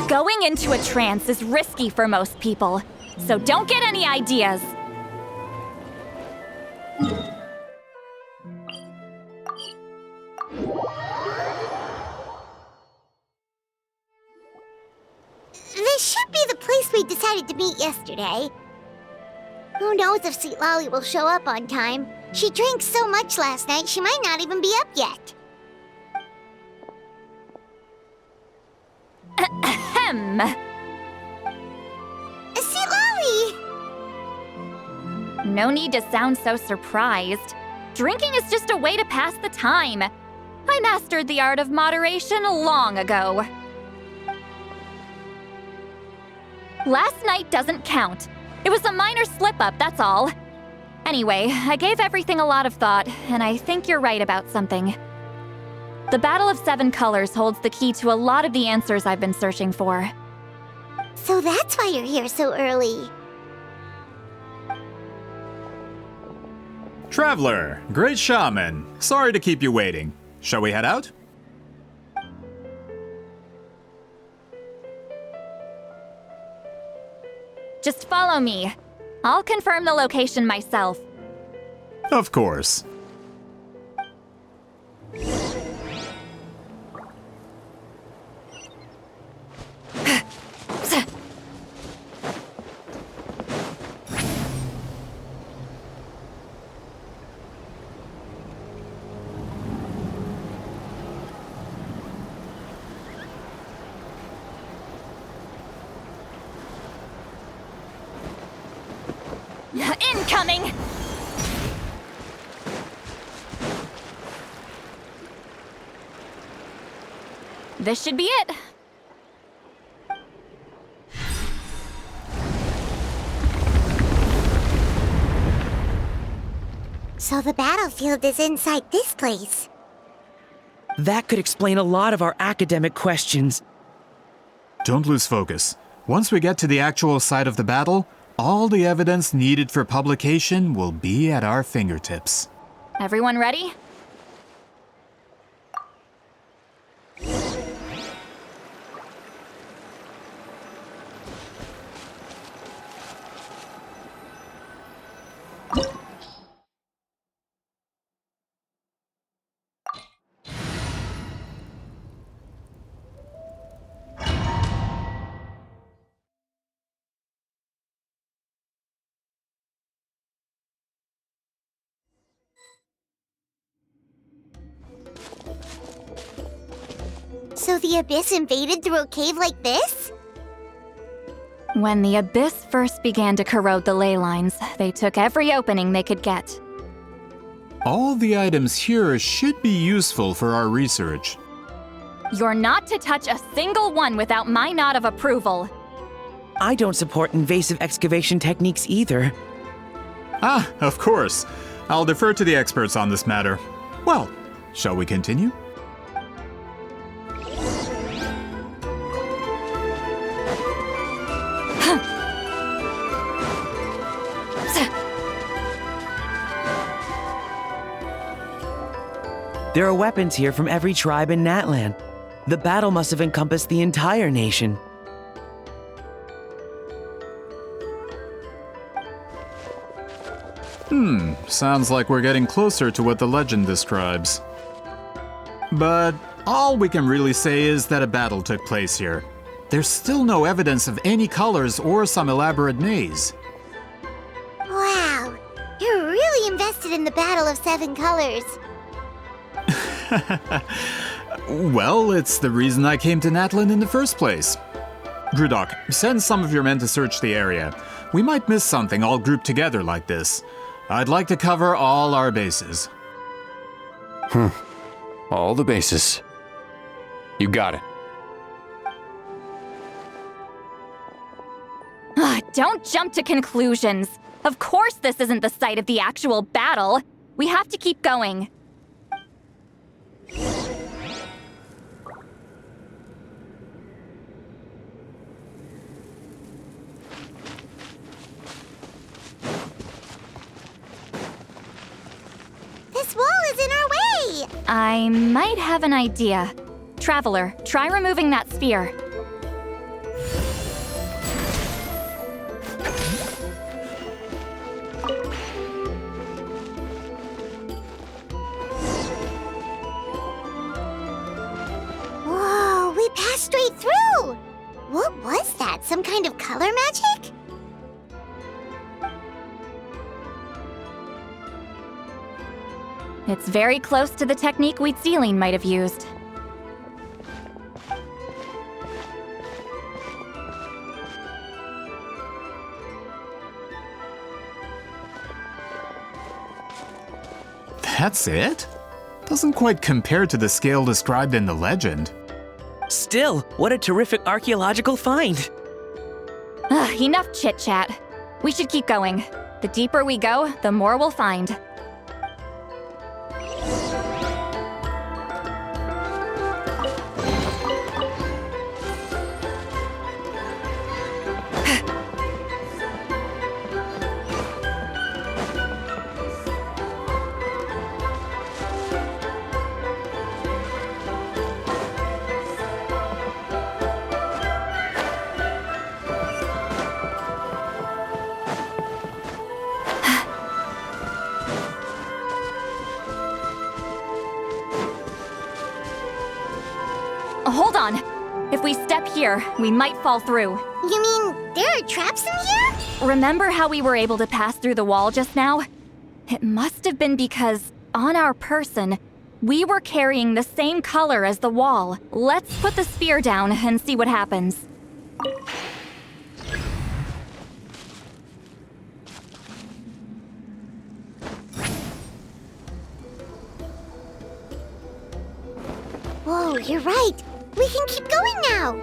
Going into a trance is risky for most people, so don't get any ideas. This should be the place we decided to meet yesterday. Who knows if Sweet Lolly will show up on time? She drank so much last night, she might not even be up yet. Ahem. Sweet Lolly! No need to sound so surprised. Drinking is just a way to pass the time. I mastered the art of moderation long ago. Last night doesn't count. It was a minor slip-up, that's all. Anyway, I gave everything a lot of thought, and I think you're right about something. The Battle of Seven Colors holds the key to a lot of the answers I've been searching for. So that's why you're here so early. Traveler, great shaman. Sorry to keep you waiting. Shall we head out? Just follow me. I'll confirm the location myself. Of course. Incoming! This should be it. So the battlefield is inside this place. That could explain a lot of our academic questions. Don't lose focus. Once we get to the actual site of the battle, all the evidence needed for publication will be at our fingertips. Everyone ready? So the Abyss invaded through a cave like this? When the Abyss first began to corrode the ley lines, they took every opening they could get. All the items here should be useful for our research. You're not to touch a single one without my nod of approval. I don't support invasive excavation techniques either. Ah, of course. I'll defer to the experts on this matter. Well, shall we continue? There are weapons here from every tribe in Natlan. The battle must have encompassed the entire nation. Sounds like we're getting closer to what the legend describes. But all we can really say is that a battle took place here. There's still no evidence of any colors or some elaborate maze. Wow, you're really invested in the Battle of Seven Colors. Well, it's the reason I came to Natlan in the first place. Grudok, send some of your men to search the area. We might miss something all grouped together like this. I'd like to cover all our bases. All the bases. You got it. Don't jump to conclusions. Of course this isn't the site of the actual battle. We have to keep going. This wall is in our way! I might have an idea. Traveler, try removing that sphere. that color magic? It's very close to the technique Wheatsealing might have used. That's it? Doesn't quite compare to the scale described in the legend. Still, what a terrific archaeological find! Ugh, enough chit-chat. We should keep going. The deeper we go, the more we'll find. Hold on. If we step here, we might fall through. You mean there are traps in here? Remember how we were able to pass through the wall just now? It must have been because, on our person, we were carrying the same color as the wall. Let's put the sphere down and see what happens. Whoa, you're right. We can keep going now.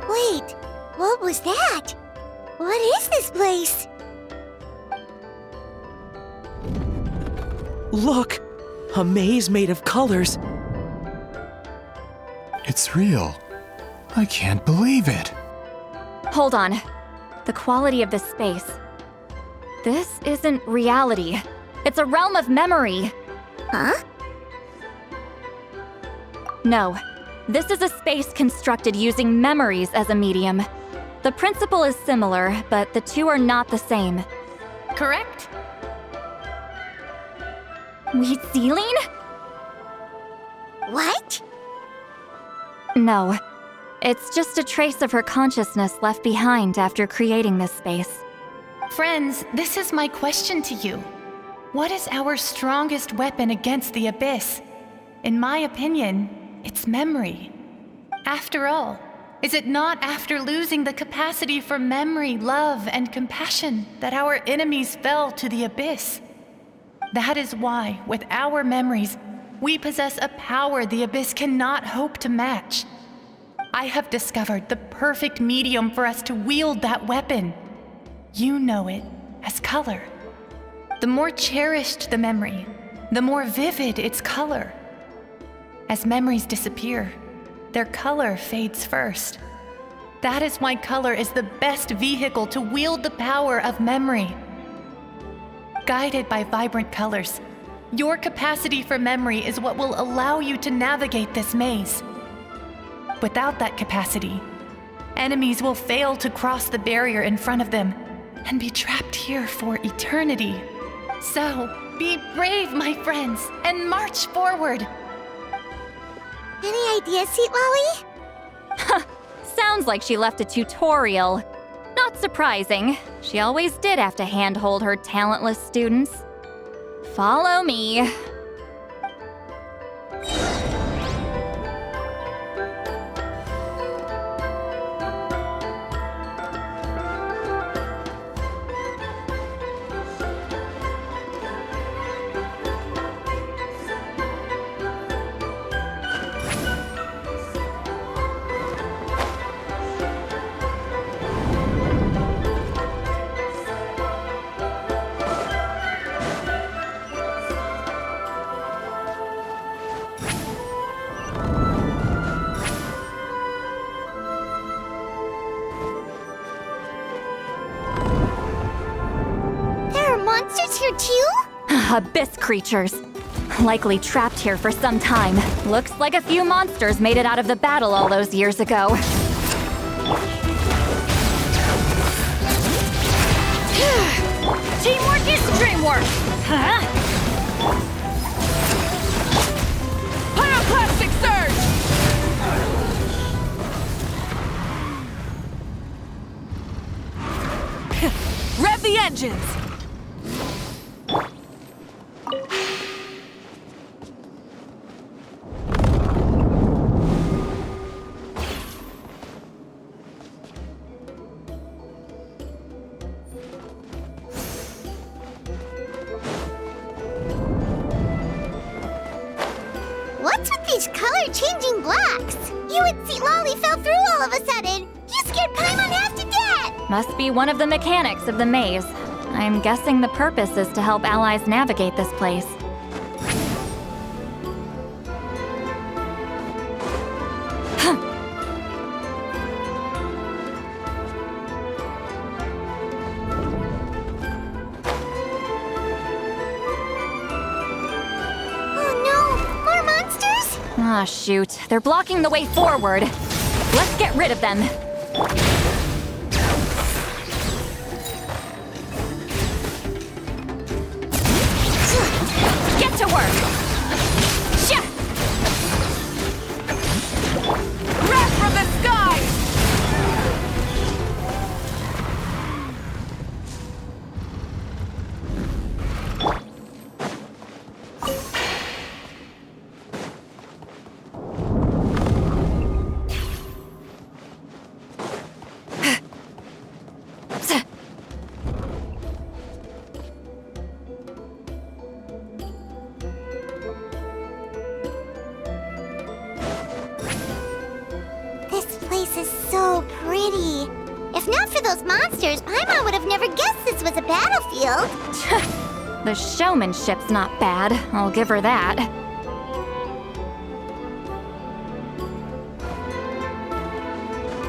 Wait, what was that? What is this place? Look! A maze made of colors. It's real. I can't believe it. Hold on. The quality of this space. This isn't reality. It's a realm of memory. Huh? No. This is a space constructed using memories as a medium. The principle is similar, but the two are not the same. Correct? Wheatsealing? What? No. It's just a trace of her consciousness left behind after creating this space. Friends, this is my question to you. What is our strongest weapon against the abyss? In my opinion, it's memory. After all, is it not after losing the capacity for memory, love, and compassion that our enemies fell to the abyss? That is why, with our memories, we possess a power the abyss cannot hope to match. I have discovered the perfect medium for us to wield that weapon. You know it as color. The more cherished the memory, the more vivid its color. As memories disappear, their color fades first. That is why color is the best vehicle to wield the power of memory. Guided by vibrant colors, your capacity for memory is what will allow you to navigate this maze. Without that capacity, enemies will fail to cross the barrier in front of them and be trapped here for eternity. So, be brave, my friends, and march forward. Any ideas, Sweet Lolly? Sounds like she left a tutorial. Not surprising. She always did have to handhold her talentless students. Follow me. There are monsters here too? Abyss creatures. Likely trapped here for some time. Looks like a few monsters made it out of the battle all those years ago. Teamwork is dreamwork! Huh? Pyroclastic surge! Rev the engines! What's with these color-changing blocks? You and Seat Lolly fell through all of a sudden. You scared Paimon half to death. Must be one of the mechanics of the maze. I'm guessing the purpose is to help allies navigate this place. Ah, shoot. They're blocking the way forward. Let's get rid of them. Get to work! Shah! Wrath from the skies! If not for those monsters, Paimon would have never guessed this was a battlefield. The showmanship's not bad, I'll give her that.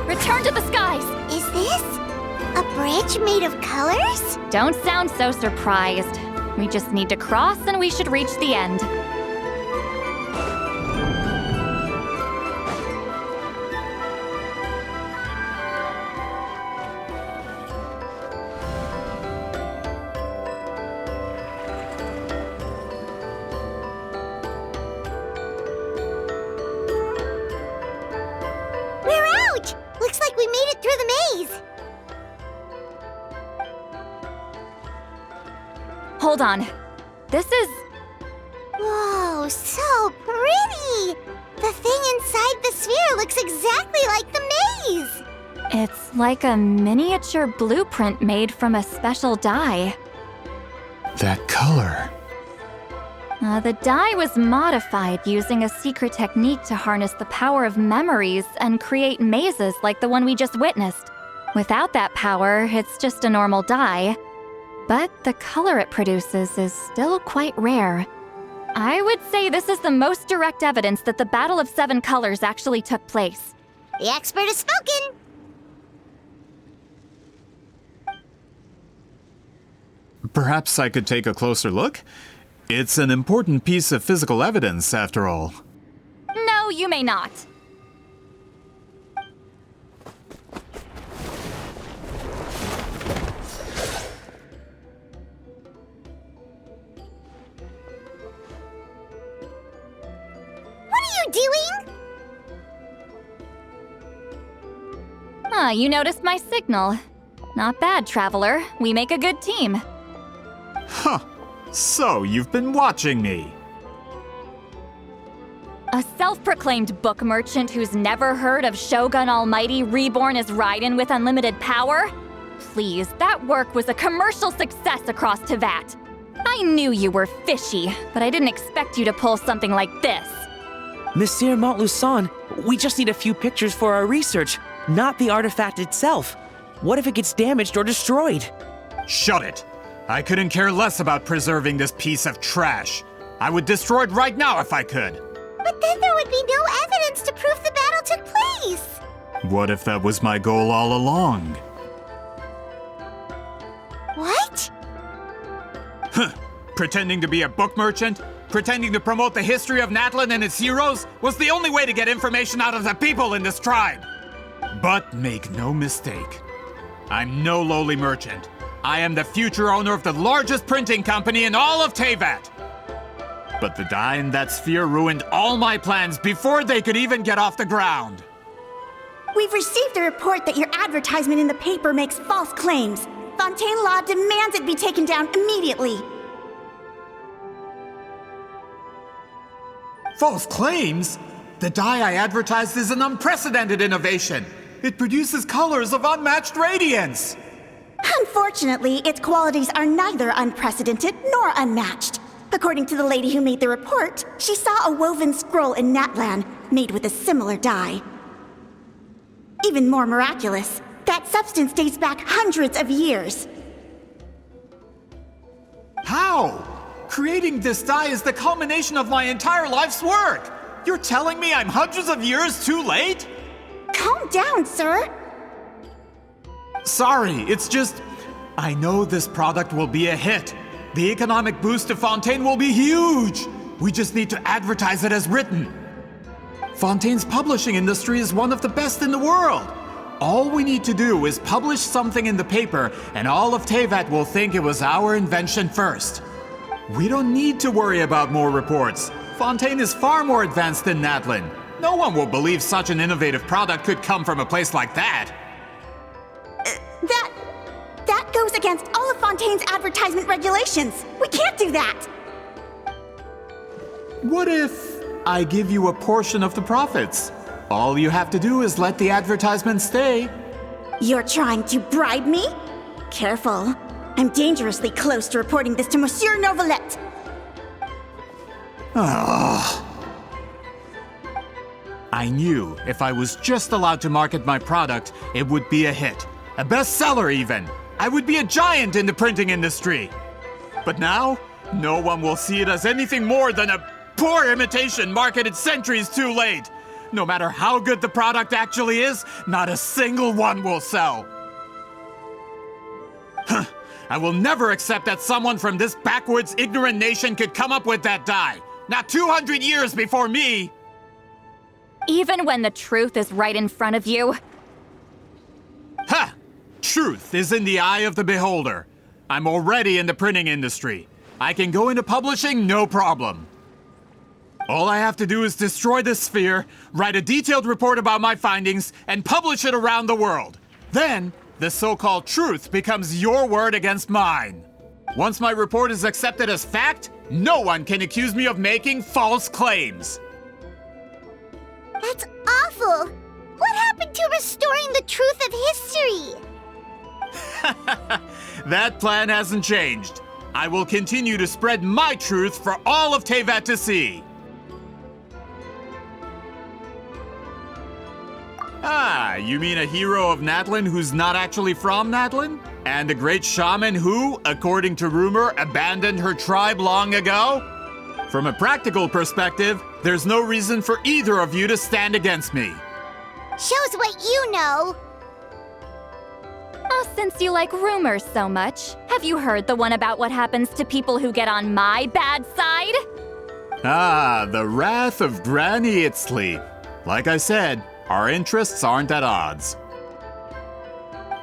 Return to the skies! Is this a bridge made of colors? Don't sound so surprised. We just need to cross and we should reach the end. Looks like we made it through the maze! Hold on. This is... Whoa, so pretty! The thing inside the sphere looks exactly like the maze! It's like a miniature blueprint made from a special dye. That color. The dye was modified using a secret technique to harness the power of memories and create mazes like the one we just witnessed. Without that power, it's just a normal dye. But the color it produces is still quite rare. I would say this is the most direct evidence that the Battle of Seven Colors actually took place. The expert has spoken! Perhaps I could take a closer look? It's an important piece of physical evidence, after all. No, you may not. What are you doing? Ah, you noticed my signal. Not bad, Traveler. We make a good team. Huh. So, you've been watching me. A self-proclaimed book merchant who's never heard of Shogun Almighty reborn as Raiden with unlimited power? Please, that work was a commercial success across Teyvat. I knew you were fishy, but I didn't expect you to pull something like this. Monsieur Montluçon, we just need a few pictures for our research, not the artifact itself. What if it gets damaged or destroyed? Shut it! I couldn't care less about preserving this piece of trash. I would destroy it right now if I could. But Then there would be no evidence to prove the battle took place. What if that was my goal all along? What? Pretending to be a book merchant? Pretending to promote the history of Natlan and its heroes was the only way to get information out of the people in this tribe. But make no mistake, I'm no lowly merchant. I am the future owner of the largest printing company in all of Teyvat. But the dye in that sphere ruined all my plans before they could even get off the ground. We've received a report that your advertisement in the paper makes false claims. Fontaine Law demands it be taken down immediately. False claims? The dye I advertised is an unprecedented innovation. It produces colors of unmatched radiance. Unfortunately, its qualities are neither unprecedented nor unmatched. According to the lady who made the report, she saw a woven scroll in Natlan made with a similar dye. Even more miraculous, that substance dates back hundreds of years. How? Creating this dye is the culmination of my entire life's work. You're telling me I'm hundreds of years too late? Calm down, sir. Sorry, it's just... I know this product will be a hit. The economic boost to Fontaine will be huge. We just need to advertise it as written. Fontaine's publishing industry is one of the best in the world. All we need to do is publish something in the paper, and all of Teyvat will think it was our invention first. We don't need to worry about more reports. Fontaine is far more advanced than Natlan. No one will believe such an innovative product could come from a place like that. That goes against all of Fontaine's advertisement regulations. We can't do that. What if I give you a portion of the profits? All you have to do is let the advertisement stay. You're trying to bribe me? Careful. I'm dangerously close to reporting this to Monsieur Novelette. I knew if I was just allowed to market my product, it would be a hit. A bestseller even. I would be a giant in the printing industry. But now, no one will see it as anything more than a poor imitation marketed centuries too late. No matter how good the product actually is, not a single one will sell. I will never accept that someone from this backwoods, ignorant nation could come up with that dye. Not 200 years before me! Even when the truth is right in front of you? Ha! Truth is in the eye of the beholder. I'm already in the printing industry. I can go into publishing, no problem. All I have to do is destroy this sphere, write a detailed report about my findings, and publish it around the world. Then, the so-called truth becomes your word against mine. Once my report is accepted as fact, no one can accuse me of making false claims. That's awful. What happened to restoring the truth of history? That plan hasn't changed. I will continue to spread my truth for all of Teyvat to see. Ah, you mean a hero of Natlan who's not actually from Natlan? And a great shaman who, according to rumor, abandoned her tribe long ago? From a practical perspective, there's no reason for either of you to stand against me. Shows what you know. Oh, since you like rumors so much, have you heard the one about what happens to people who get on my bad side? Ah, the wrath of Granny Itzli. Like I said, our interests aren't at odds.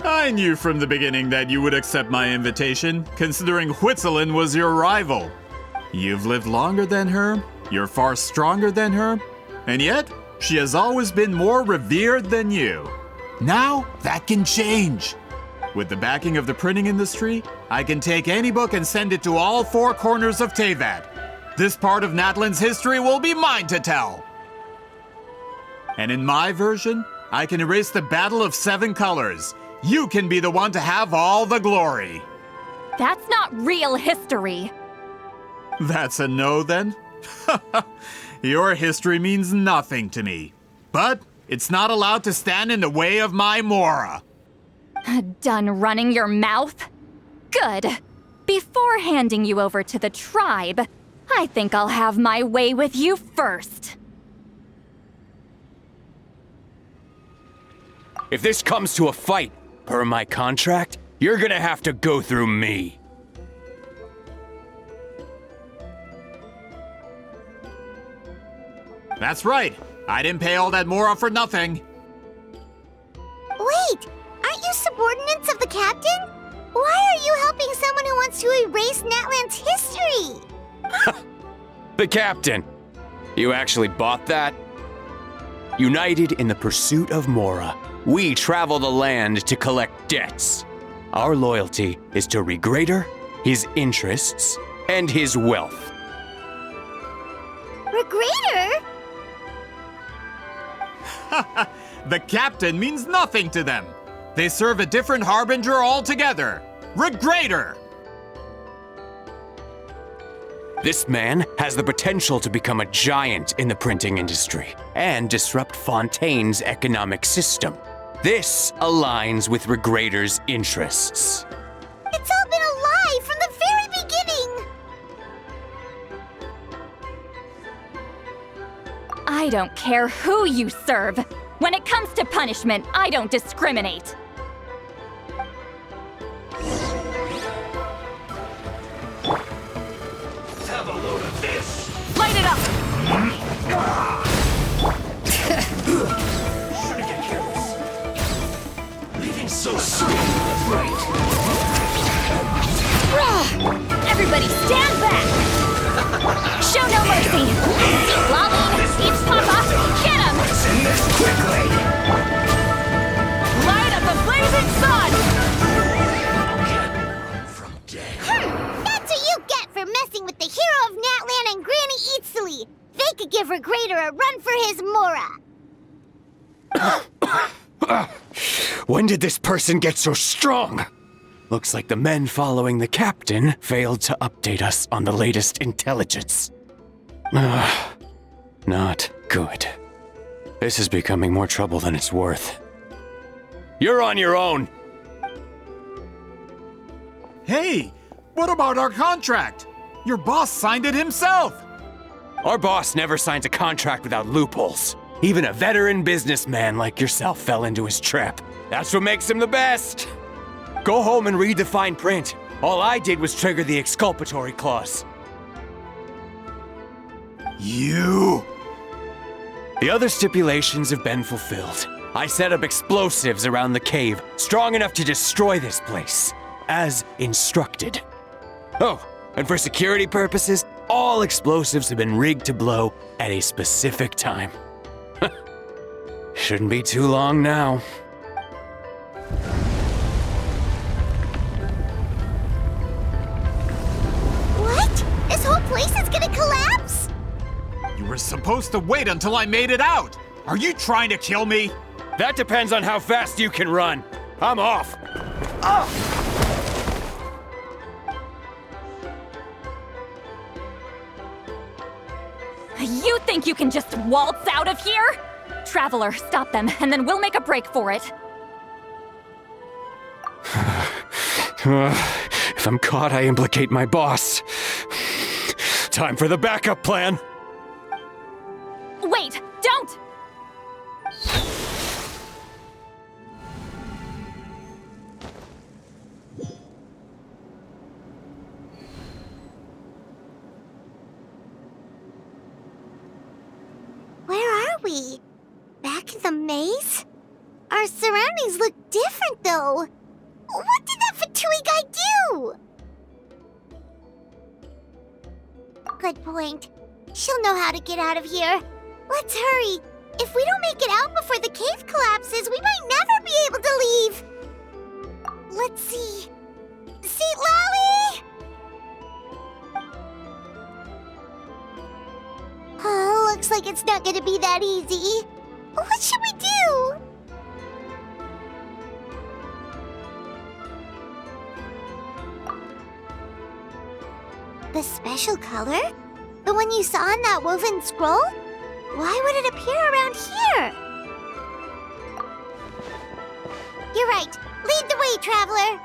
I knew from the beginning that you would accept my invitation, considering Huitzilin was your rival. You've lived longer than her, you're far stronger than her, and yet, she has always been more revered than you. Now, that can change. With the backing of the printing industry, I can take any book and send it to all four corners of Teyvat. This part of Natlan's history will be mine to tell. And in my version, I can erase the Battle of Seven Colors. You can be the one to have all the glory. That's not real history. That's a no, then? Your history means nothing to me. But it's not allowed to stand in the way of my Mora. Done running your mouth? Good. Before handing you over to the tribe, I think I'll have my way with you first. If this comes to a fight, per my contract, you're gonna have to go through me. That's right. I didn't pay all that Mora for nothing. Wait, aren't you subordinates of the captain? Why are you helping someone who wants to erase Natland's history? The captain. You actually bought that? United in the pursuit of Mora, we travel the land to collect debts. Our loyalty is to Regrader, his interests, and his wealth. Regrader? The captain means nothing to them. They serve a different harbinger altogether. Regrader! This man has the potential to become a giant in the printing industry and disrupt Fontaine's economic system. This aligns with Regrader's interests. It's all been a lie from the very beginning! I don't care who you serve. When it comes to punishment, I don't discriminate. Have a load of this. Light it up! Shouldn't get careless. Leaving so soon, right? Everybody stand back! Show no mercy! Lolly, each Papa, get him! Let's end this quickly. Light up the blazing sun! From dead. That's what you get for messing with the hero of Natland and Granny Eatsley! They could give Regrader a run for his Mora! When did this person get so strong? Looks like the men following the captain failed to update us on the latest intelligence. Not good. This is becoming more trouble than it's worth. You're on your own! Hey, what about our contract? Your boss signed it himself. Our boss never signs a contract without loopholes. Even a veteran businessman like yourself fell into his trap. That's what makes him the best. Go home and read the fine print. All I did was trigger the exculpatory clause. You? The other stipulations have been fulfilled. I set up explosives around the cave, strong enough to destroy this place, as instructed. Oh, and for security purposes, all explosives have been rigged to blow at a specific time. Shouldn't be too long now. What? This whole place is gonna collapse? You were supposed to wait until I made it out. Are you trying to kill me? That depends on how fast you can run. I'm off. You think you can just waltz out of here? Traveler, stop them, and then we'll make a break for it. If I'm caught, I implicate my boss. Time for the backup plan. Wait, don't! Where are we? Back in the maze? Our surroundings look different, though. What did that Fatui guy do? Good point. She'll know how to get out of here. Let's hurry. If we don't make it out before the cave collapses, we might never be able to leave. Let's see. Seat Lolly! Oh, looks like it's not gonna be that easy. What should we do? The special color? The one you saw in that woven scroll? Why would it appear around here? You're right. Lead the way, traveler.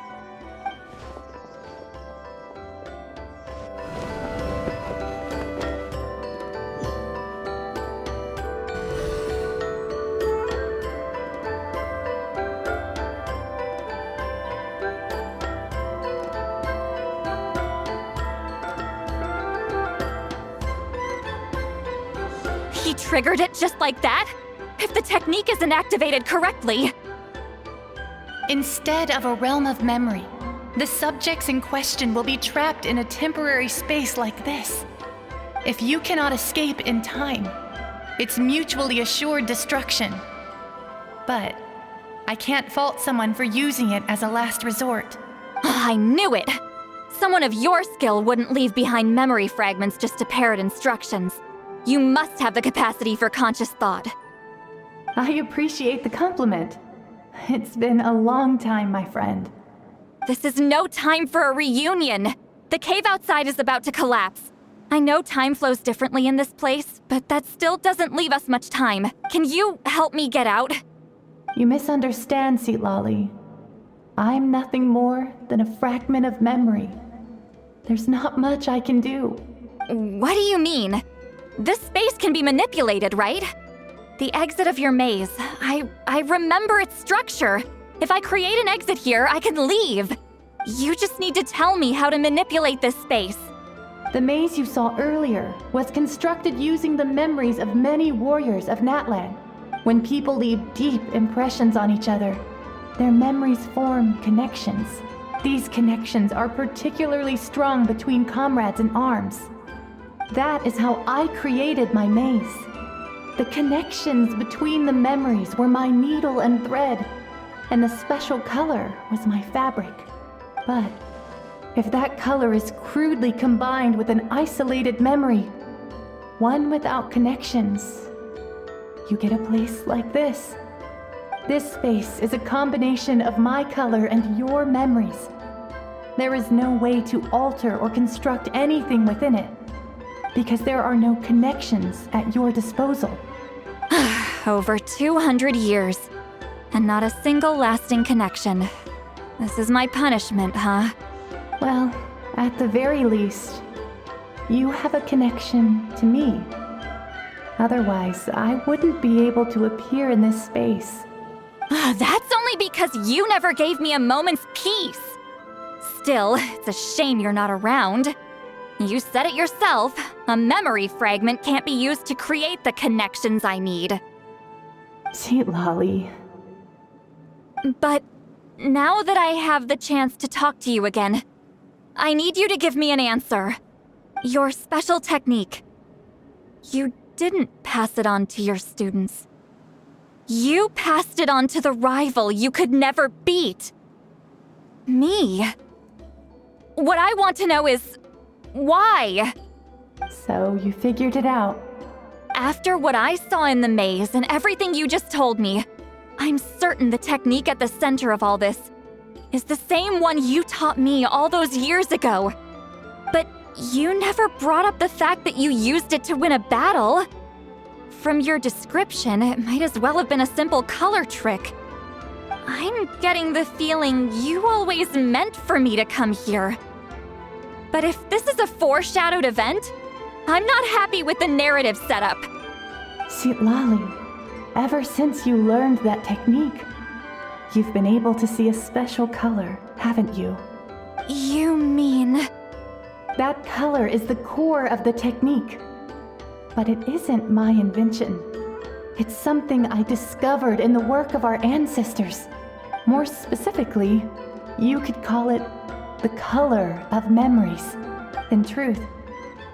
He triggered it just like that? If the technique isn't activated correctly. Instead of a realm of memory, the subjects in question will be trapped in a temporary space like this. If you cannot escape in time, it's mutually assured destruction. But I can't fault someone for using it as a last resort. I knew it! Someone of your skill wouldn't leave behind memory fragments just to parrot instructions. You must have the capacity for conscious thought. I appreciate the compliment. It's been a long time, my friend. This is no time for a reunion! The cave outside is about to collapse. I know time flows differently in this place, but that still doesn't leave us much time. Can you help me get out? You misunderstand, Seatlali. I'm nothing more than a fragment of memory. There's not much I can do. What do you mean? This space can be manipulated, right? The exit of your maze. I remember its structure. If I create an exit here, I can leave. You just need to tell me how to manipulate this space. The maze you saw earlier was constructed using the memories of many warriors of Natlan. When people leave deep impressions on each other, their memories form connections. These connections are particularly strong between comrades in arms. That is how I created my maze. The connections between the memories were my needle and thread, and the special color was my fabric. But if that color is crudely combined with an isolated memory, one without connections, you get a place like this. This space is a combination of my color and your memories. There is no way to alter or construct anything within it, because there are no connections at your disposal. Over 200 years, and not a single lasting connection. This is my punishment, huh? Well, at the very least, you have a connection to me. Otherwise, I wouldn't be able to appear in this space. That's only because you never gave me a moment's peace. Still, it's a shame you're not around. You said it yourself. A memory fragment can't be used to create the connections I need. Seatlali. But now that I have the chance to talk to you again, I need you to give me an answer. Your special technique. You didn't pass it on to your students. You passed it on to the rival you could never beat. Me. What I want to know is, why? So you figured it out. After what I saw in the maze and everything you just told me, I'm certain the technique at the center of all this is the same one you taught me all those years ago. But you never brought up the fact that you used it to win a battle. From your description, it might as well have been a simple color trick. I'm getting the feeling you always meant for me to come here. But if this is a foreshadowed event, I'm not happy with the narrative setup. Seatlali, ever since you learned that technique, you've been able to see a special color, haven't you? You mean... That color is the core of the technique. But it isn't my invention. It's something I discovered in the work of our ancestors. More specifically, you could call it the color of memories. In truth,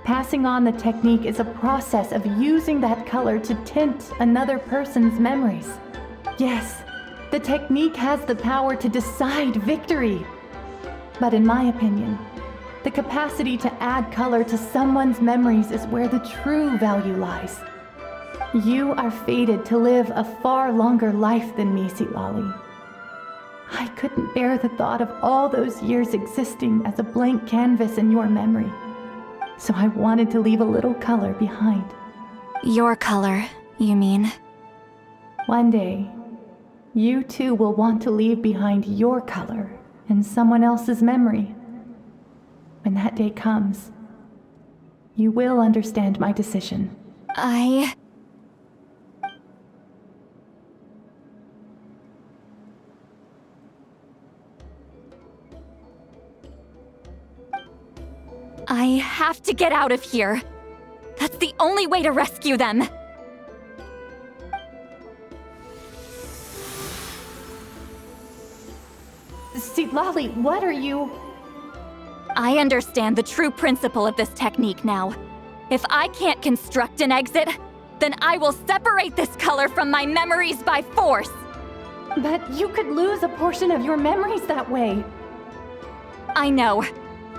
passing on the technique is a process of using that color to tint another person's memories. Yes, the technique has the power to decide victory. But in my opinion, the capacity to add color to someone's memories is where the true value lies. You are fated to live a far longer life than me, Seatlali. I couldn't bear the thought of all those years existing as a blank canvas in your memory. So I wanted to leave a little color behind. Your color, you mean? One day, you too will want to leave behind your color in someone else's memory. When that day comes, you will understand my decision. I have to get out of here. That's the only way to rescue them. Sitlali, what are you... I understand the true principle of this technique now. If I can't construct an exit, then I will separate this color from my memories by force. But you could lose a portion of your memories that way. I know,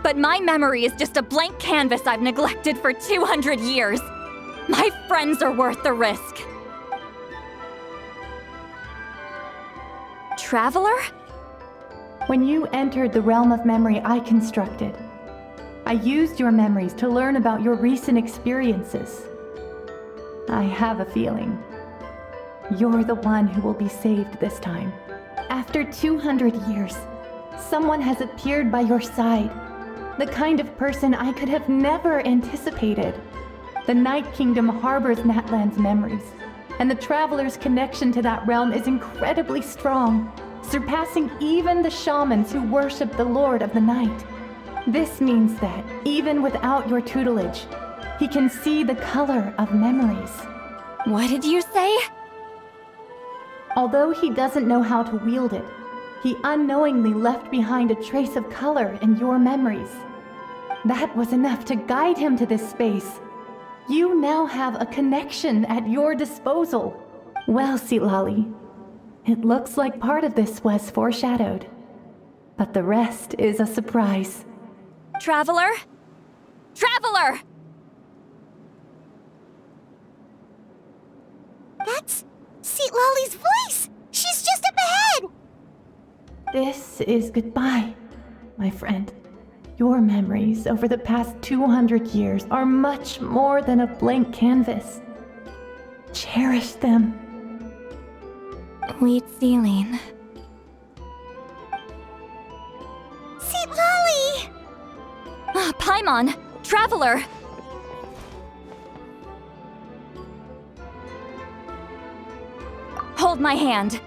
but my memory is just a blank canvas I've neglected for 200 years. My friends are worth the risk. Traveler? When you entered the realm of memory I constructed, I used your memories to learn about your recent experiences. I have a feeling you're the one who will be saved this time. After 200 years, someone has appeared by your side. The kind of person I could have never anticipated. The Night Kingdom harbors Natlan's memories, and the Traveler's connection to that realm is incredibly strong, surpassing even the shamans who worship the Lord of the Night. This means that, even without your tutelage, he can see the color of memories. What did you say? Although he doesn't know how to wield it, he unknowingly left behind a trace of color in your memories. That was enough to guide him to this space. You now have a connection at your disposal. Well, Sitlali, it looks like part of this was foreshadowed, but the rest is a surprise. Traveler? Traveler! That's Sitlali's voice! She's just up ahead! This is goodbye, my friend. Your memories over the past 200 years are much more than a blank canvas. Cherish them. Wheat ceiling. Sitlali! Paimon! Traveler! Hold my hand.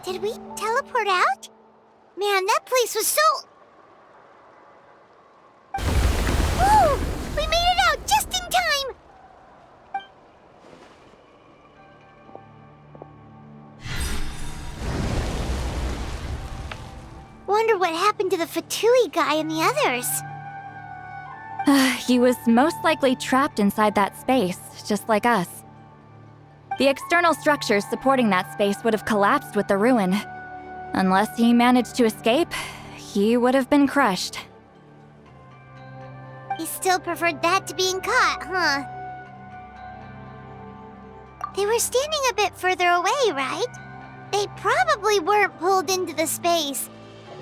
Did we teleport out? Man, that place was so... Woo! We made it out just in time! Wonder what happened to the Fatui guy and the others. He was most likely trapped inside that space, just like us. The external structures supporting that space would have collapsed with the ruin. Unless he managed to escape, he would have been crushed. He still preferred that to being caught, huh? They were standing a bit further away, right? They probably weren't pulled into the space.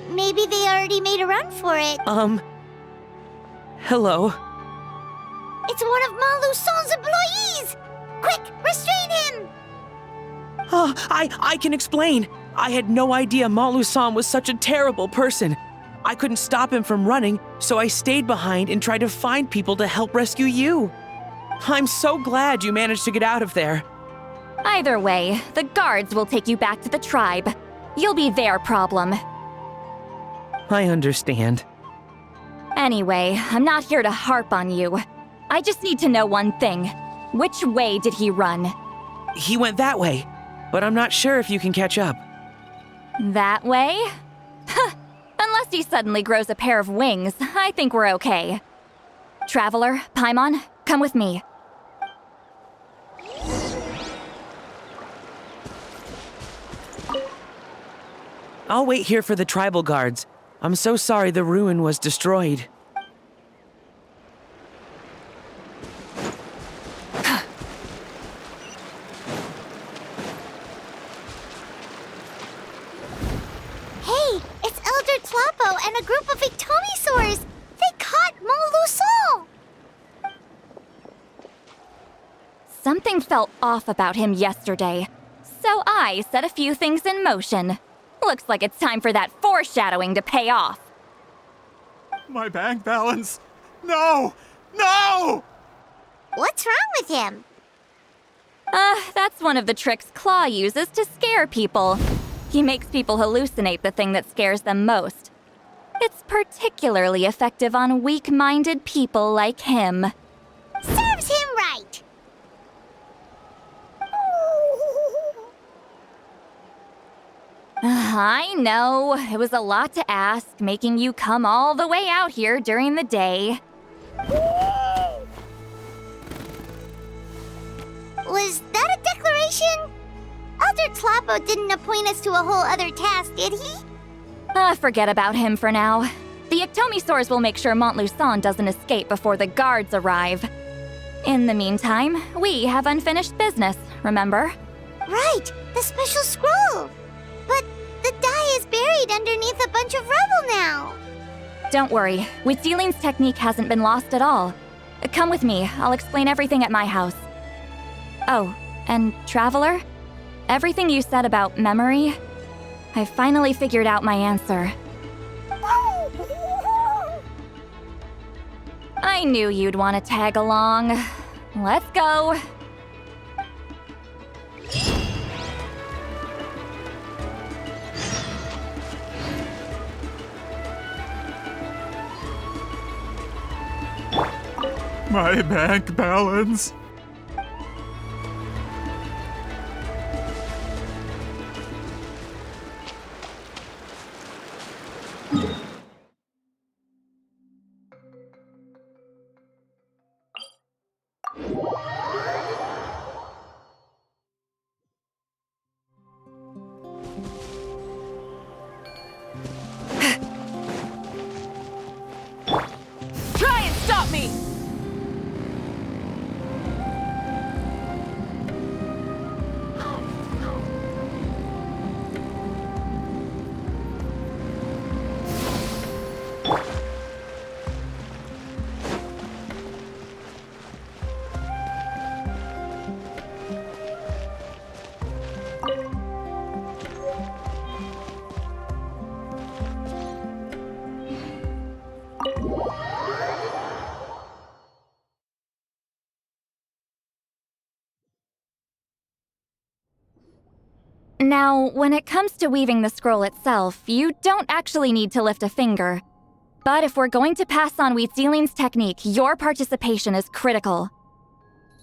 Maybe they already made a run for it. Hello? It's one of Malu Son's employees! Quick, restrain him! Oh, I can explain. I had no idea Malu-san was such a terrible person. I couldn't stop him from running, so I stayed behind and tried to find people to help rescue you. I'm so glad you managed to get out of there. Either way, the guards will take you back to the tribe. You'll be their problem. I understand. Anyway, I'm not here to harp on you. I just need to know one thing. Which way did he run? He went that way, but I'm not sure if you can catch up. That way? Unless he suddenly grows a pair of wings, I think we're okay. Traveler, Paimon, come with me. I'll wait here for the tribal guards. I'm so sorry the ruin was destroyed. Hey, it's Elder Tlapo and a group of Victomisaurs! They caught Malu-san! Something felt off about him yesterday, so I set a few things in motion. Looks like it's time for that foreshadowing to pay off. My bank balance! No! No! What's wrong with him? That's one of the tricks Claw uses to scare people. He makes people hallucinate the thing that scares them most. It's particularly effective on weak-minded people like him. Serves him right! I know, it was a lot to ask, making you come all the way out here during the day. Was that a declaration? Elder Tlapo didn't appoint us to a whole other task, did he? Forget about him for now. The Ectomisaurs will make sure Montluçon doesn't escape before the guards arrive. In the meantime, we have unfinished business, remember? Right, the special scroll. But the die is buried underneath a bunch of rubble now. Don't worry, Witzeline's technique hasn't been lost at all. Come with me, I'll explain everything at my house. Oh, and Traveler? Everything you said about memory, I finally figured out my answer. I knew you'd want to tag along. Let's go. My bank balance. Try and stop me! Now, when it comes to weaving the scroll itself, you don't actually need to lift a finger. But if we're going to pass on Witzeline's technique, your participation is critical.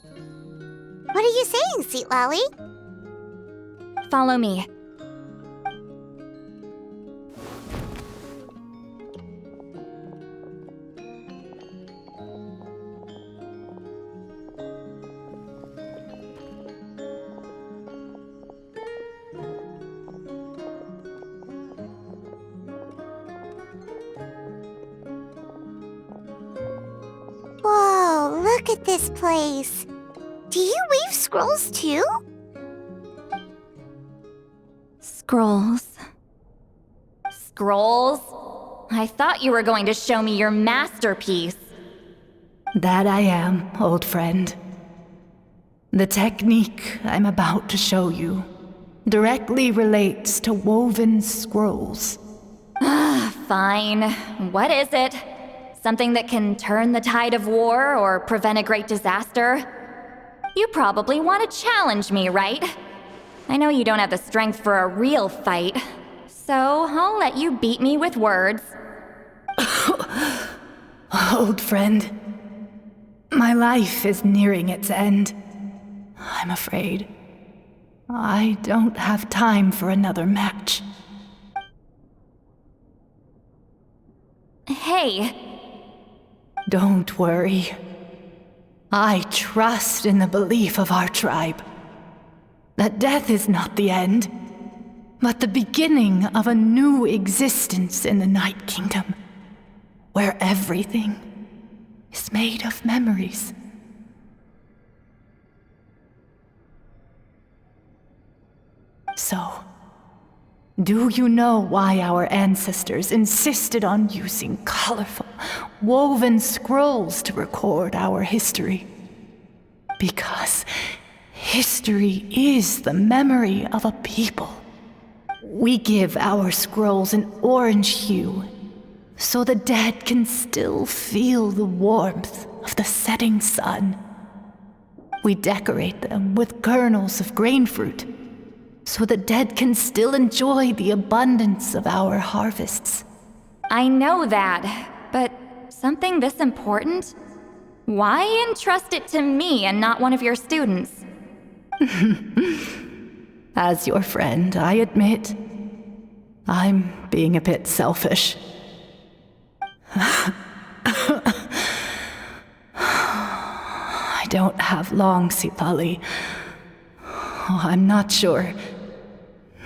What are you saying, Seat Lolly? Follow me. Whoa, look at this place. Do you weave scrolls too? Scrolls. Scrolls? I thought you were going to show me your masterpiece. That I am, old friend. The technique I'm about to show you directly relates to woven scrolls. Fine. What is it? Something that can turn the tide of war or prevent a great disaster? You probably want to challenge me, right? I know you don't have the strength for a real fight, so I'll let you beat me with words. Old friend, my life is nearing its end. I'm afraid I don't have time for another match. Hey. Don't worry. I trust in the belief of our tribe that death is not the end, but the beginning of a new existence in the Night Kingdom, where everything is made of memories. So, do you know why our ancestors insisted on using colorful, woven scrolls to record our history? Because history is the memory of a people. We give our scrolls an orange hue, so the dead can still feel the warmth of the setting sun. We decorate them with kernels of grain fruit, so the dead can still enjoy the abundance of our harvests. I know that, but something this important? Why entrust it to me and not one of your students? As your friend, I admit, I'm being a bit selfish. I don't have long, Sipali. Oh, I'm not sure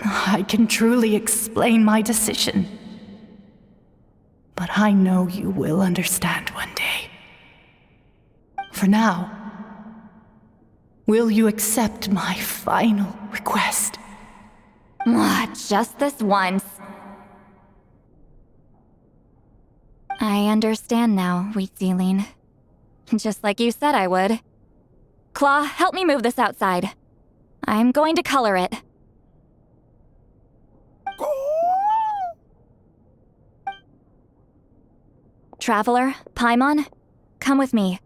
I can truly explain my decision. But I know you will understand one day. For now, will you accept my final request? Just this once. I understand now, Wheat Sealing. Just like you said I would. Claw, help me move this outside. I'm going to color it. Traveler, Paimon, come with me.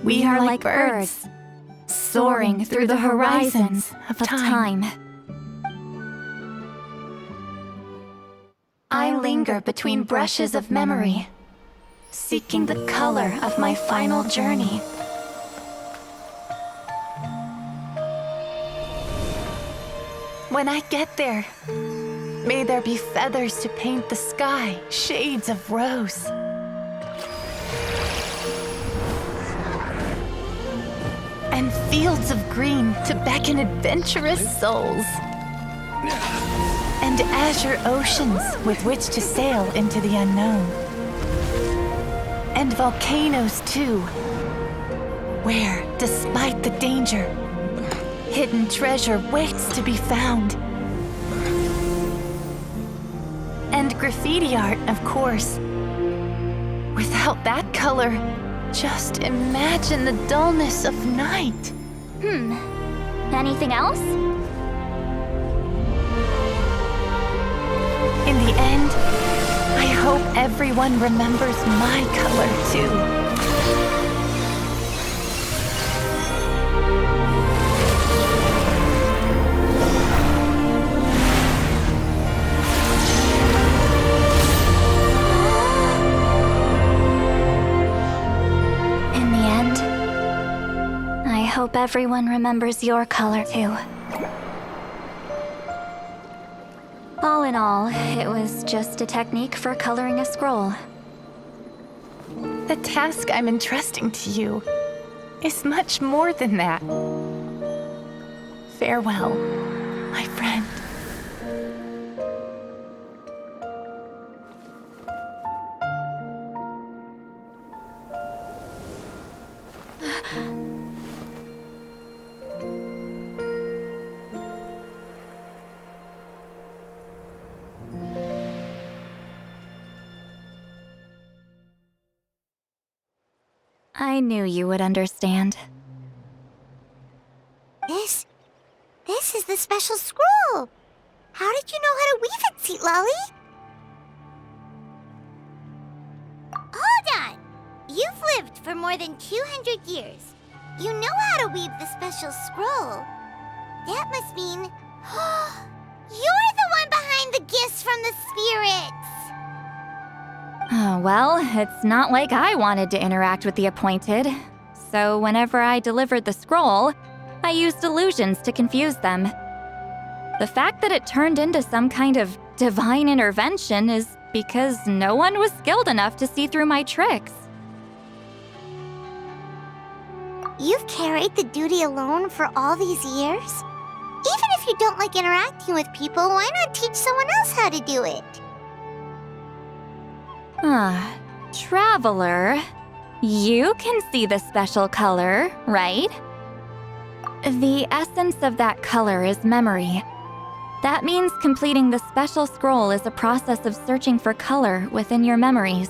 We are like birds, soaring through the horizons of time. I linger between brushes of memory, seeking the color of my final journey. When I get there, may there be feathers to paint the sky, shades of rose. And fields of green to beckon adventurous souls. And azure oceans with which to sail into the unknown. And volcanoes too, where, despite the danger, hidden treasure waits to be found. And graffiti art, of course. Without that color, just imagine the dullness of night. Anything else? In the end, I hope everyone remembers my color too. In the end, I hope everyone remembers your color too. All in all, it was just a technique for coloring a scroll. The task I'm entrusting to you is much more than that. Farewell, my friend. I knew you would understand. This is the special scroll. How did you know how to weave it, Seat Lolly? Hold on. You've lived for more than 200 years. You know how to weave the special scroll. That must mean you're the one behind the gifts from the spirits. Well, it's not like I wanted to interact with the appointed. So whenever I delivered the scroll, I used illusions to confuse them. The fact that it turned into some kind of divine intervention is because no one was skilled enough to see through my tricks. You've carried the duty alone for all these years? Even if you don't like interacting with people, why not teach someone else how to do it? Traveler, You can see the special color, right? The essence of that color is memory. That means completing the special scroll is a process of searching for color within your memories.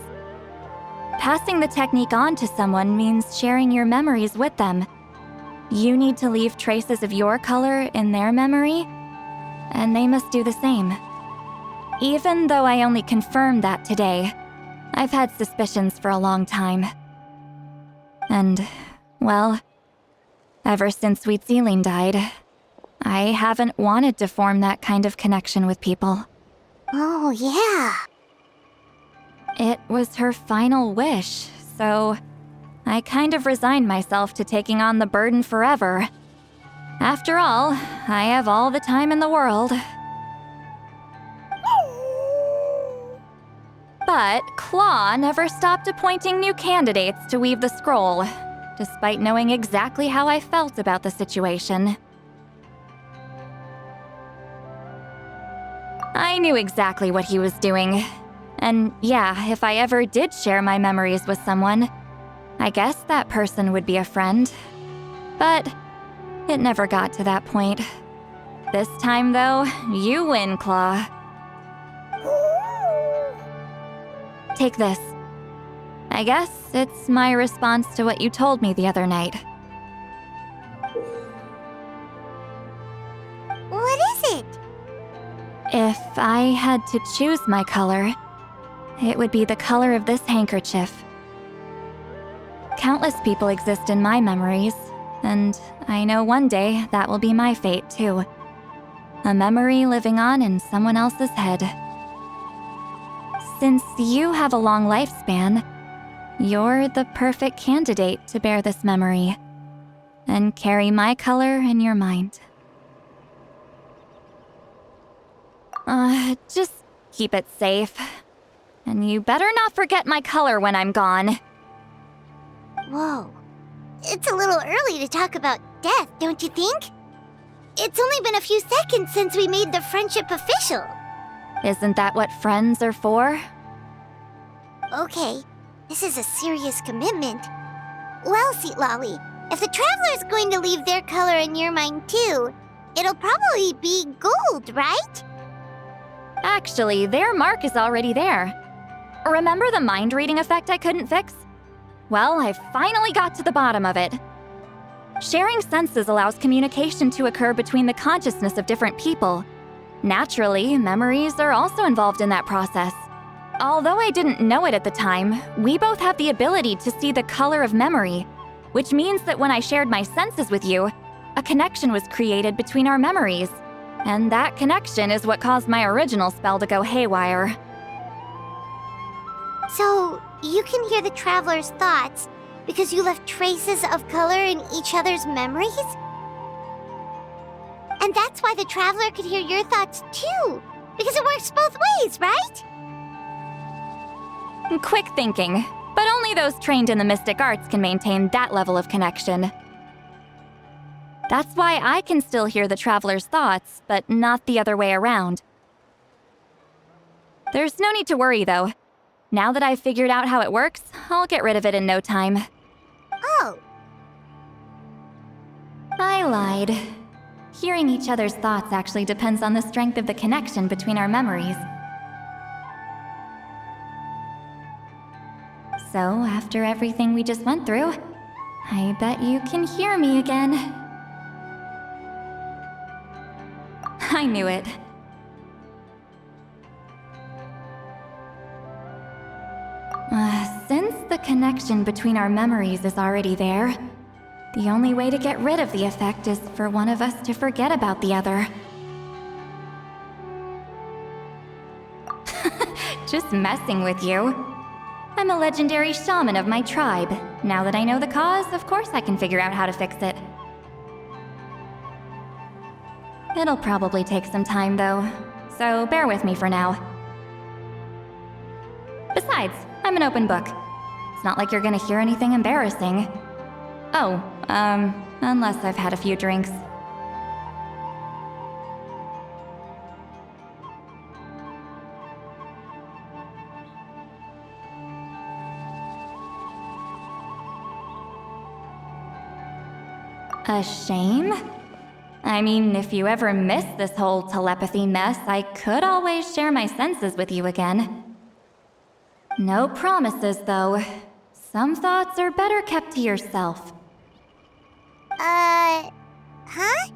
Passing the technique on to someone means sharing your memories with them. You need to leave traces of your color in their memory, and they must do the same. Even though I only confirmed that today, I've had suspicions for a long time. And, well, ever since Sweet Celine died, I haven't wanted to form that kind of connection with people. Oh, yeah. It was her final wish, so I kind of resigned myself to taking on the burden forever. After all, I have all the time in the world. But Claw never stopped appointing new candidates to weave the scroll, despite knowing exactly how I felt about the situation. I knew exactly what he was doing. And yeah, if I ever did share my memories with someone, I guess that person would be a friend. But it never got to that point. This time, though, you win, Claw. Take this. I guess it's my response to what you told me the other night. What is it? If I had to choose my color, it would be the color of this handkerchief. Countless people exist in my memories, and I know one day that will be my fate too. A memory living on in someone else's head. Since you have a long lifespan, you're the perfect candidate to bear this memory and carry my color in your mind. Just keep it safe. And you better not forget my color when I'm gone. Whoa. It's a little early to talk about death, don't you think? It's only been a few seconds since we made the friendship official. Isn't that what friends are for? Okay, this is a serious commitment. Well, Sweet Lolly, if the Traveler's going to leave their color in your mind too, it'll probably be gold, right? Actually, their mark is already there. Remember the mind reading effect I couldn't fix? Well, I finally got to the bottom of it. Sharing senses allows communication to occur between the consciousness of different people. Naturally, memories are also involved in that process. Although I didn't know it at the time, we both have the ability to see the color of memory, which means that when I shared my senses with you, a connection was created between our memories. And that connection is what caused my original spell to go haywire. So, you can hear the Traveler's thoughts because you left traces of color in each other's memories? And that's why the Traveler could hear your thoughts too, because it works both ways, right? Quick thinking, but only those trained in the mystic arts can maintain that level of connection. That's why I can still hear the Traveler's thoughts, but not the other way around. There's no need to worry, though. Now that I've figured out how it works, I'll get rid of it in no time. Oh. I lied. Hearing each other's thoughts actually depends on the strength of the connection between our memories. So, after everything we just went through, I bet you can hear me again. I knew it. Since the connection between our memories is already there, the only way to get rid of the effect is for one of us to forget about the other. Just messing with you. I'm a legendary shaman of my tribe. Now that I know the cause, of course I can figure out how to fix it. It'll probably take some time, though, so bear with me for now. Besides, I'm an open book. It's not like you're gonna hear anything embarrassing. Oh, unless I've had a few drinks. A shame? I mean, if you ever miss this whole telepathy mess, I could always share my senses with you again. No promises, though. Some thoughts are better kept to yourself. Huh?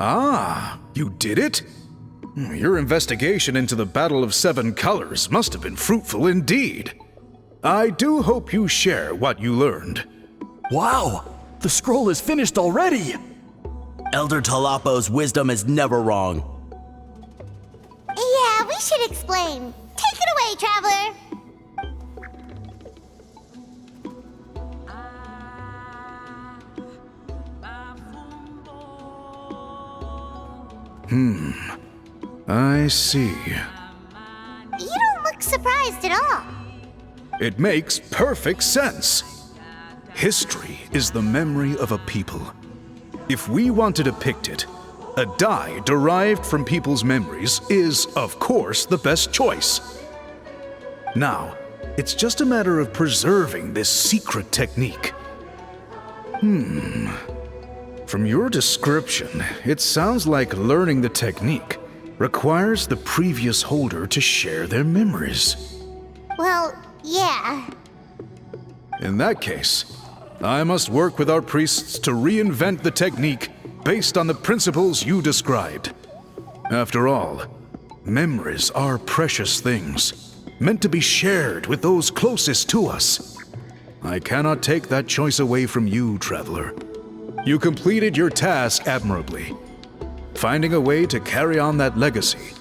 Ah, you did it? Your investigation into the Battle of Seven Colors must have been fruitful indeed. I do hope you share what you learned. Wow! The scroll is finished already! Elder Talapo's wisdom is never wrong. Yeah, we should explain. Take it away, Traveler! I see. You don't look surprised at all. It makes perfect sense. History is the memory of a people. If we want to depict it, a die derived from people's memories is, of course, the best choice. Now, it's just a matter of preserving this secret technique. From your description, it sounds like learning the technique requires the previous holder to share their memories. Well, yeah. In that case, I must work with our priests to reinvent the technique based on the principles you described. After all, memories are precious things, meant to be shared with those closest to us. I cannot take that choice away from you, Traveler. You completed your task admirably. Finding a way to carry on that legacy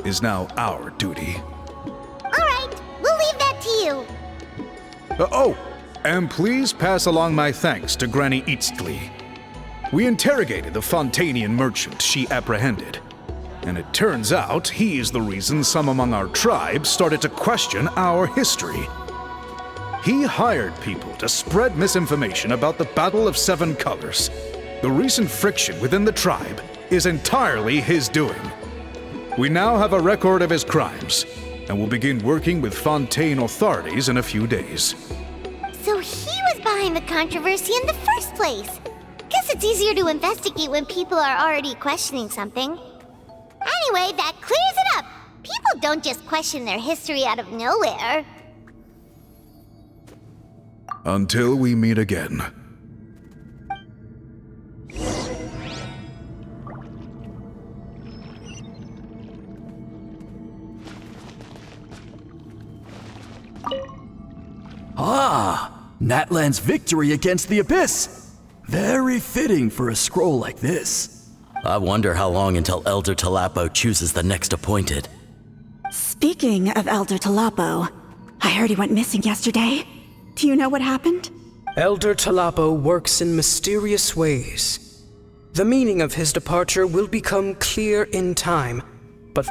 is now our duty. All right, we'll leave that to you. And please pass along my thanks to Granny Eastly. We interrogated the Fontanian merchant she apprehended, and it turns out he's the reason some among our tribe started to question our history. He hired people to spread misinformation about the Battle of Seven Colors. The recent friction within the tribe is entirely his doing. We now have a record of his crimes, and will begin working with Fontaine authorities in a few days. So he was behind the controversy in the first place. Guess it's easier to investigate when people are already questioning something. Anyway, that clears it up. People don't just question their history out of nowhere. Until we meet again. Natlan's victory against the Abyss! Very fitting for a scroll like this. I wonder how long until Elder Talapo chooses the next appointed. Speaking of Elder Talapo, I heard he went missing yesterday. Do you know what happened? Elder Talapo works in mysterious ways. The meaning of his departure will become clear in time, but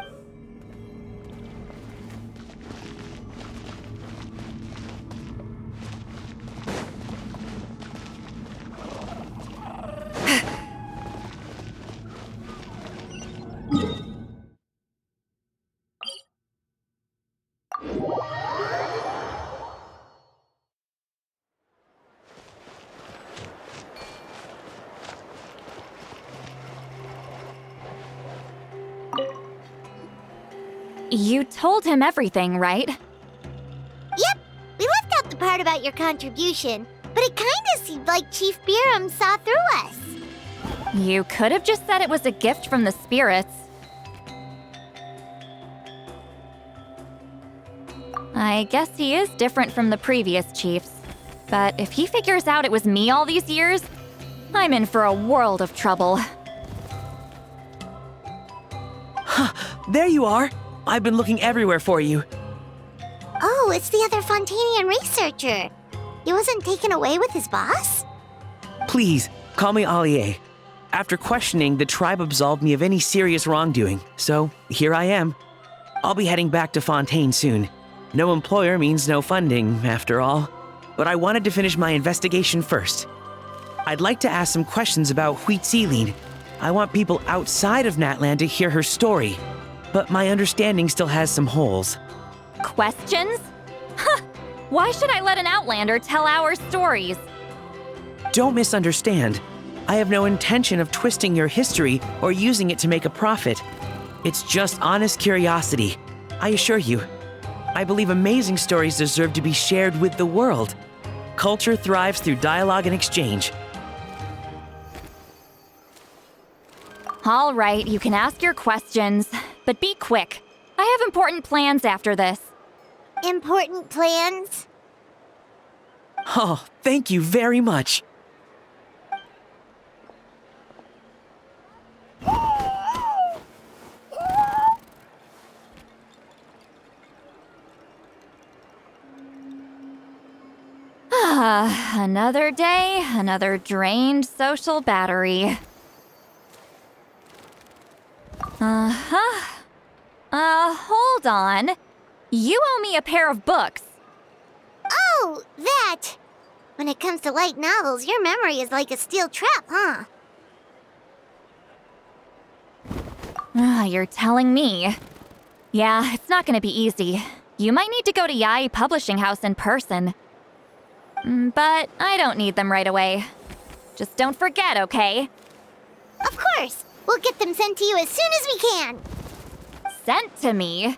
You told him everything, right? Yep, we left out the part about your contribution, but it kinda seemed like Chief Biram saw through us. You could have just said it was a gift from the spirits. I guess he is different from the previous chiefs. But if he figures out it was me all these years, I'm in for a world of trouble. There you are! I've been looking everywhere for you. Oh, it's the other Fontanian researcher. He wasn't taken away with his boss? Please, call me Allier. After questioning, the tribe absolved me of any serious wrongdoing, so here I am. I'll be heading back to Fontaine soon. No employer means no funding, after all. But I wanted to finish my investigation first. I'd like to ask some questions about Huitziline. I want people outside of Natland to hear her story, but my understanding still has some holes. Questions? Huh! Why should I let an Outlander tell our stories? Don't misunderstand. I have no intention of twisting your history or using it to make a profit. It's just honest curiosity, I assure you. I believe amazing stories deserve to be shared with the world. Culture thrives through dialogue and exchange. All right, you can ask your questions, but be quick. I have important plans after this. Important plans? Oh, thank you very much. Another day, another drained social battery. Hold on. You owe me a pair of books. Oh, that! When it comes to light novels, your memory is like a steel trap, huh? You're telling me. Yeah, it's not gonna be easy. You might need to go to Yai Publishing House in person. But I don't need them right away. Just don't forget, okay? Of course! We'll get them sent to you as soon as we can! Sent to me?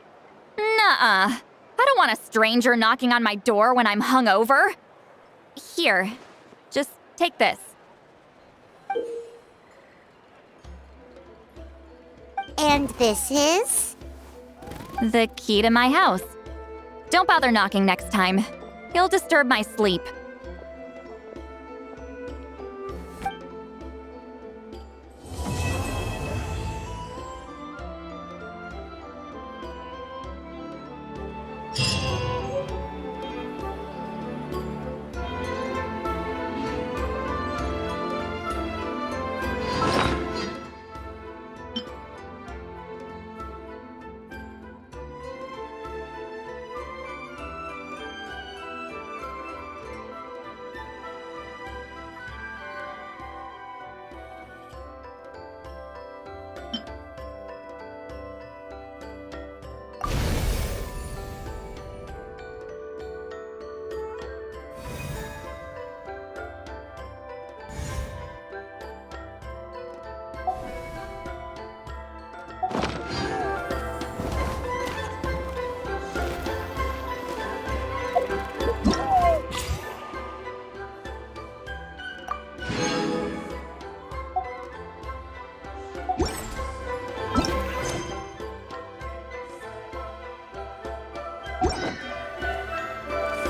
Nuh-uh. I don't want a stranger knocking on my door when I'm hungover. Here, just take this. And this is? The key to my house. Don't bother knocking next time. You'll disturb my sleep.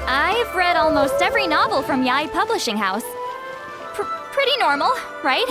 I've read almost every novel from Yai Publishing House. Pretty normal, right?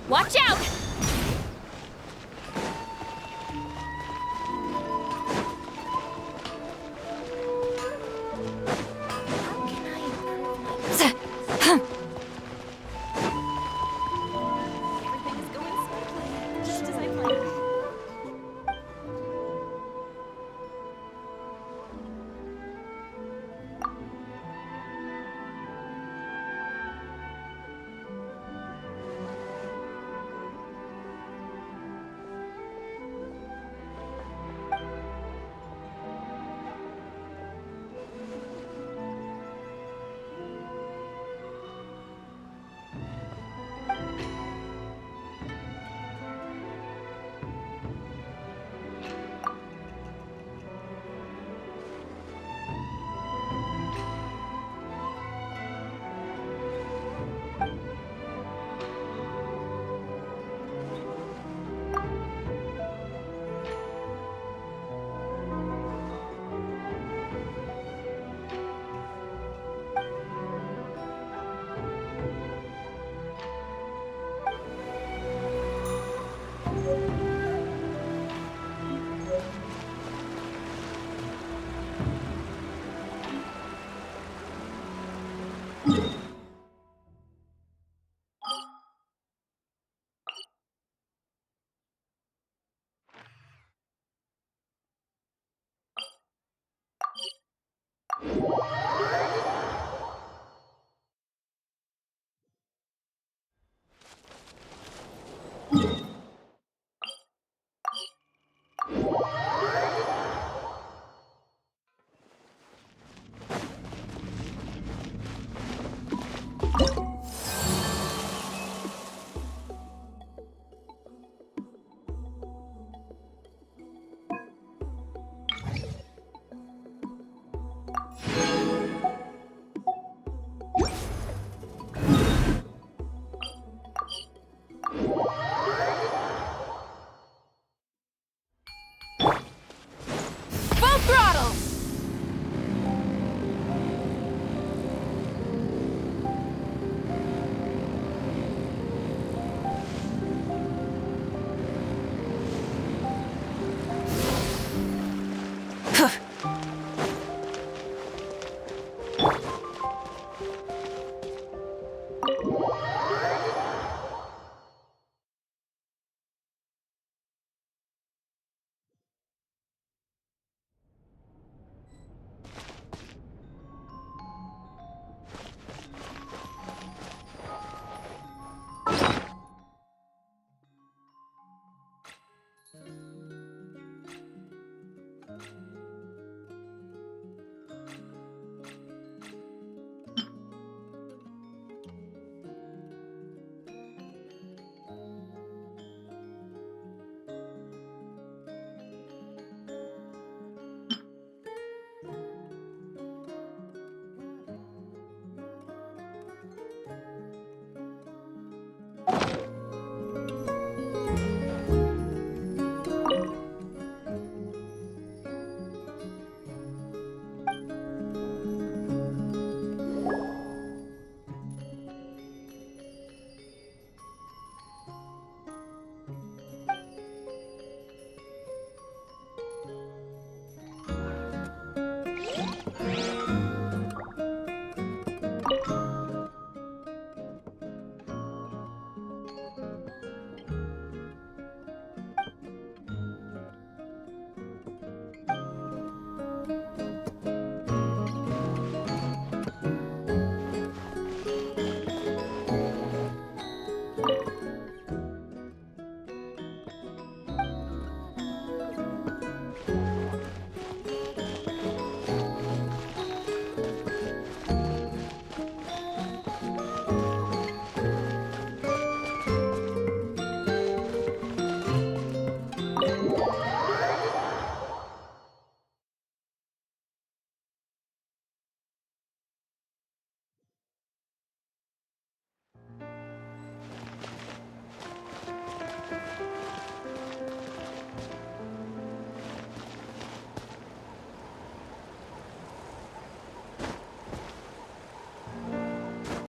Watch out!